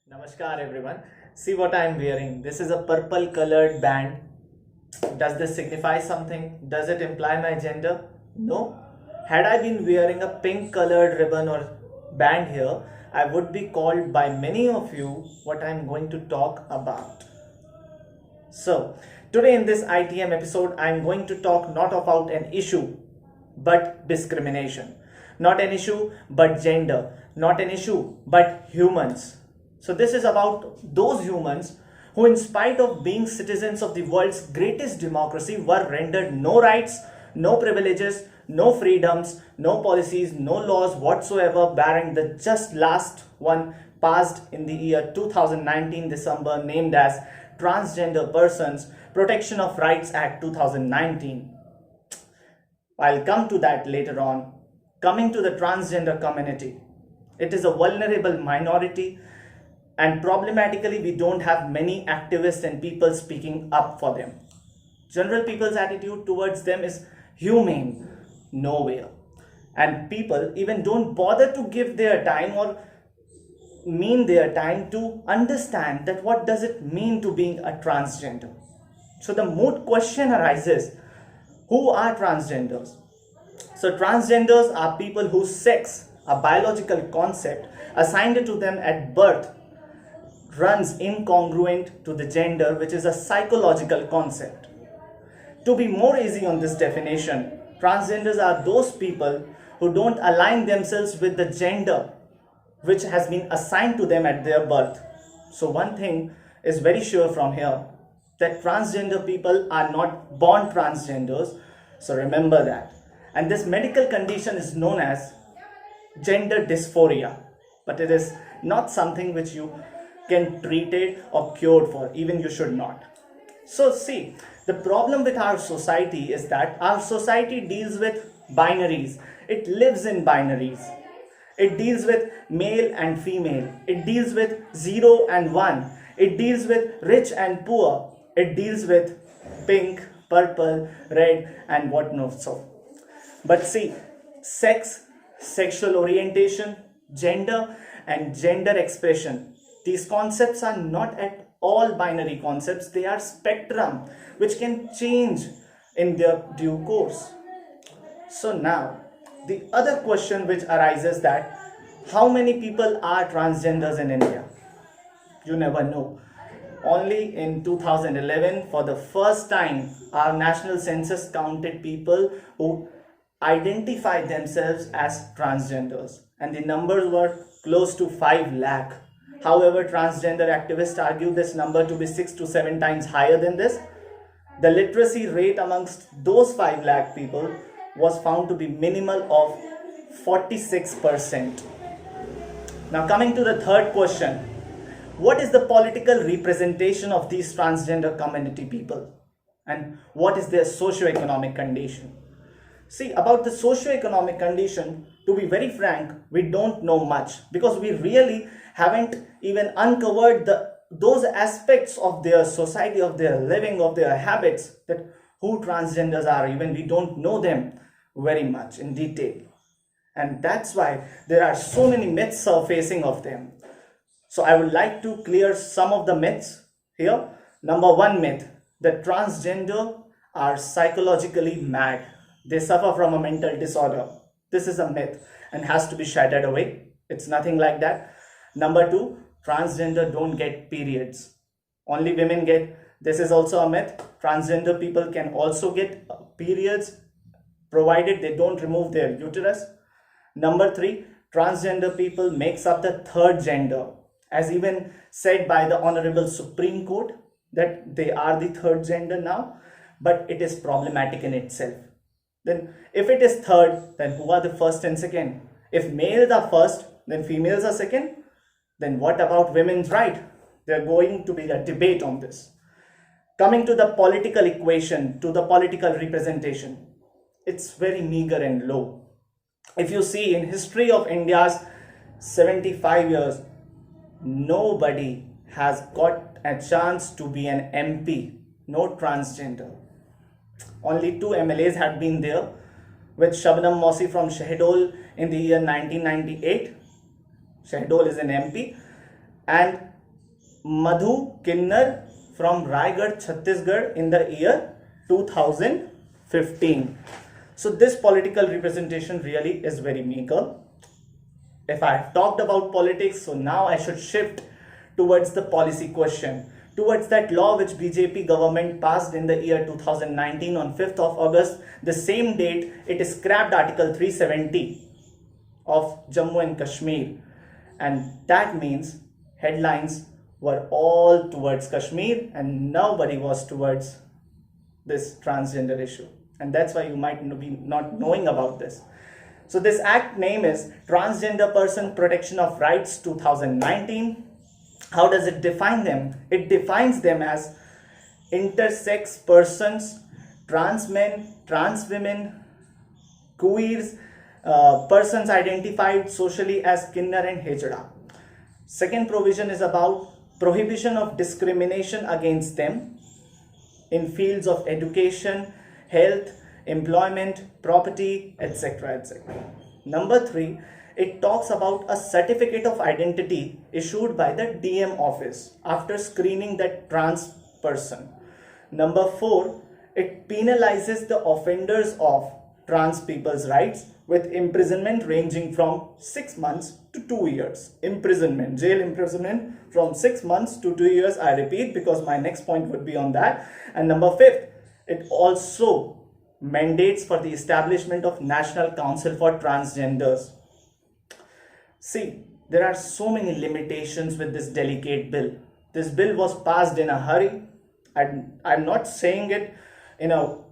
Namaskar everyone. See what I am wearing. This is a purple colored band. Does this signify something? Does it imply my gender? No. Had I been wearing a pink colored ribbon or band here, I would be called by many of you what I am going to talk about. So, today in this ITM episode, I am going to talk not about an issue but discrimination. Not an issue but gender. Not an issue but humans. So this is about those humans who, in spite of being citizens of the world's greatest democracy, were rendered no rights, no privileges, no freedoms, no policies, no laws whatsoever, barring the just last one passed in the year 2019 December, named as Transgender Persons Protection of Rights Act 2019. I'll come to that later on. Coming to the transgender community, it is a vulnerable minority, and problematically we don't have many activists and people speaking up for them. General people's attitude towards them is humane, nowhere. And people even don't bother to give their time or mean their time to understand that what does it mean to being a transgender. So the moot question arises, who are transgenders? So transgenders are people whose sex, a biological concept assigned to them at birth, runs incongruent to the gender, which is a psychological concept. To be more easy on this definition, transgenders are those people who don't align themselves with the gender which has been assigned to them at their birth. So one thing is very sure from here, that transgender people are not born transgenders. So remember that. And this medical condition is known as gender dysphoria, but it is not something which you can treat it or cured for, even you should not. So see, the problem with our society is that our society deals with binaries. It lives in binaries. It deals with male and female. It deals with 0 and 1. It deals with rich and poor. It deals with pink, purple, red, and whatnot. So, but see, sex, sexual orientation, gender, and gender expression, these concepts are not at all binary concepts. They are spectrum which can change in their due course. So now, the other question which arises, that how many people are transgenders in India? You never know. Only in 2011, for the first time, our national census counted people who identified themselves as transgenders, and the numbers were close to 5 lakh. However, transgender activists argue this number to be 6 to 7 times higher than this. The literacy rate amongst those 5 lakh people was found to be minimal of 46%. Now coming to the third question, what is the political representation of these transgender community people, and what is their socio-economic condition? See, about the socio-economic condition, to be very frank, we don't know much, because we really haven't even uncovered those aspects of their society, of their living, of their habits, that who transgenders are. Even we don't know them very much in detail. And that's why there are so many myths surfacing of them. So I would like to clear some of the myths here. Number one myth, that transgender are psychologically mad. They suffer from a mental disorder. This is a myth and has to be shattered away. It's nothing like that. Number two, transgender don't get periods. Only women get. This is also a myth. Transgender people can also get periods, provided they don't remove their uterus. Number three, transgender people makes up the third gender, as even said by the Honorable Supreme Court, that they are the third gender now, but it is problematic in itself. Then if it is third, then who are the first and second? If males are first, then females are second. Then what about women's right? There are going to be a debate on this. Coming to the political equation, to the political representation, it's very meager and low. If you see in history of India's 75 years, nobody has got a chance to be an MP, no transgender. Only 2 MLAs had been there, with Shabnam Mausi from Shahdol in the year 1998. Shahdol is an MP, and Madhu Kinnar from Raigad, Chhattisgarh in the year 2015. So this political representation really is very meager. If I have talked about politics, so now I should shift towards the policy question, towards that law which BJP government passed in the year 2019 on 5th of August. The same date, it scrapped Article 370 of Jammu and Kashmir, and that means headlines were all towards Kashmir and nobody was towards this transgender issue, and that's why you might be not knowing about this. So this act name is Transgender Person Protection of Rights 2019. How does it define them? It defines them as intersex persons, trans men, trans women, queers, persons identified socially as Kinnar and Hejra. Second provision is about prohibition of discrimination against them in fields of education, health, employment, property, etc. etc. Number 3, it talks about a certificate of identity issued by the DM office after screening that trans person. Number 4, it penalizes the offenders of trans people's rights with imprisonment ranging from 6 months to 2 years. Imprisonment, jail imprisonment from 6 months to 2 years. I repeat because my next point would be on that. And number 5, it also mandates for the establishment of National Council for Transgenders. See, there are so many limitations with this delicate bill. This bill was passed in a hurry. I'm not saying it in a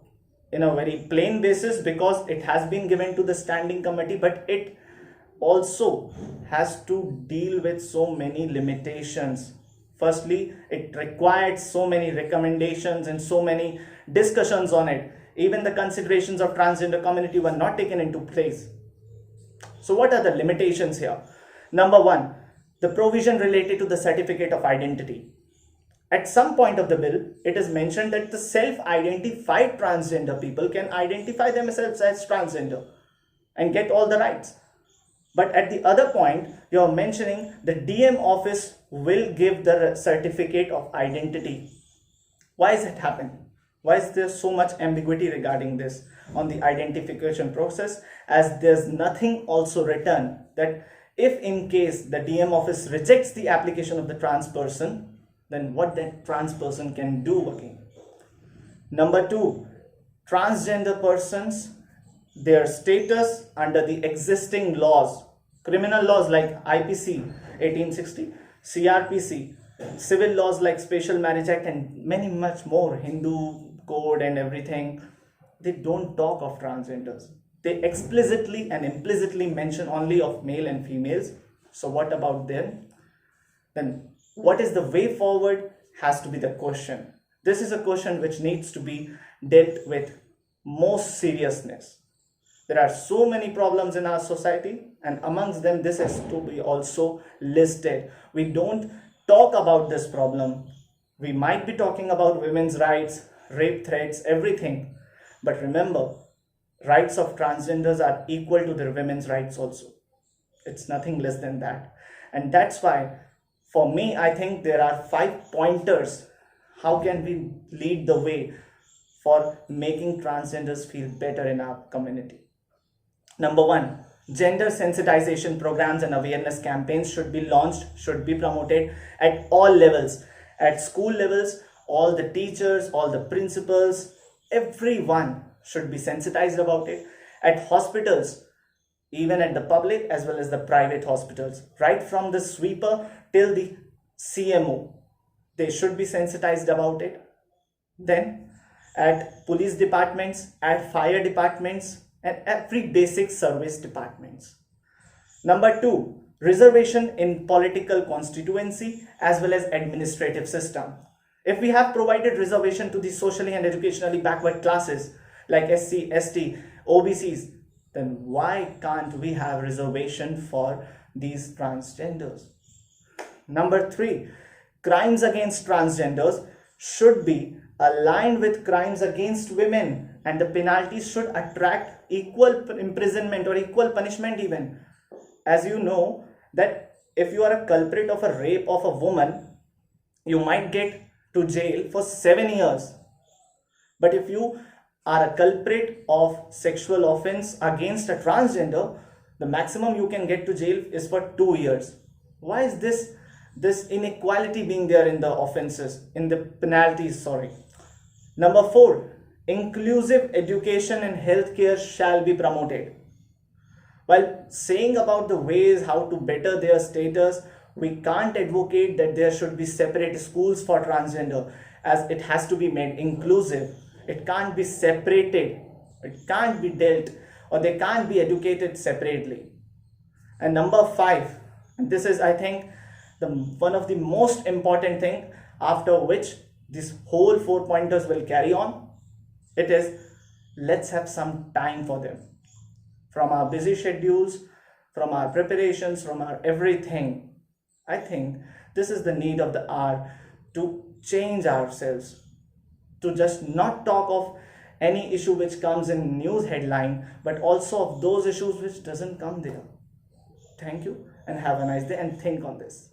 very plain basis because it has been given to the standing committee, but it also has to deal with so many limitations. Firstly, it required so many recommendations and so many discussions on it. Even the considerations of transgender community were not taken into place. So what are the limitations here? Number 1, the provision related to the certificate of identity. At some point of the bill, it is mentioned that the self-identified transgender people can identify themselves as transgender and get all the rights. But at the other point, you are mentioning the DM office will give the certificate of identity. Why is it happening? Why is there so much ambiguity regarding this on the identification process, as there's nothing also written that if in case the DM office rejects the application of the trans person, then what that trans person can do again. Number 2, transgender persons, their status under the existing laws, criminal laws like IPC 1860, CRPC, civil laws like Special Marriage Act and many much more, Hindu code and everything, they don't talk of transgenders. They explicitly and implicitly mention only of male and females. So what about them? Then what is the way forward has to be the question. This is a question which needs to be dealt with most seriousness. There are so many problems in our society, and amongst them this has to be also listed. We don't talk about this problem. We might be talking about women's rights, rape threats, everything. But remember, rights of transgenders are equal to their women's rights also. It's nothing less than that. And that's why, for me, I think there are 5 pointers. How can we lead the way for making transgenders feel better in our community? Number 1, gender sensitization programs and awareness campaigns should be launched, should be promoted at all levels. At school levels, all the teachers, all the principals, everyone should be sensitized about it. At hospitals, even at the public as well as the private hospitals, right from the sweeper till the CMO, they should be sensitized about it. Then at police departments, at fire departments, and every basic service departments. Number 2, reservation in political constituency as well as administrative system. If we have provided reservation to the socially and educationally backward classes like SC, ST, OBCs, then why can't we have reservation for these transgenders? Number 3, crimes against transgenders should be aligned with crimes against women, and the penalties should attract equal imprisonment or equal punishment even. As you know that if you are a culprit of a rape of a woman, You might get to jail for 7 years. But if you are a culprit of sexual offense against a transgender, the maximum you can get to jail is for 2 years. Why is this inequality being there in the offenses, in the penalties, sorry? Number 4, inclusive education and healthcare shall be promoted. While saying about the ways how to better their status, we can't advocate that there should be separate schools for transgender, as it has to be made inclusive. It can't be separated, it can't be dealt, or they can't be educated separately. And number 5, and this is, I think, one of the most important thing, after which this whole 4 pointers will carry on. It is, let's have some time for them. From our busy schedules, from our preparations, from our everything, I think this is the need of the hour to change ourselves, to just not talk of any issue which comes in news headline, but also of those issues which doesn't come there. Thank you and have a nice day, and think on this.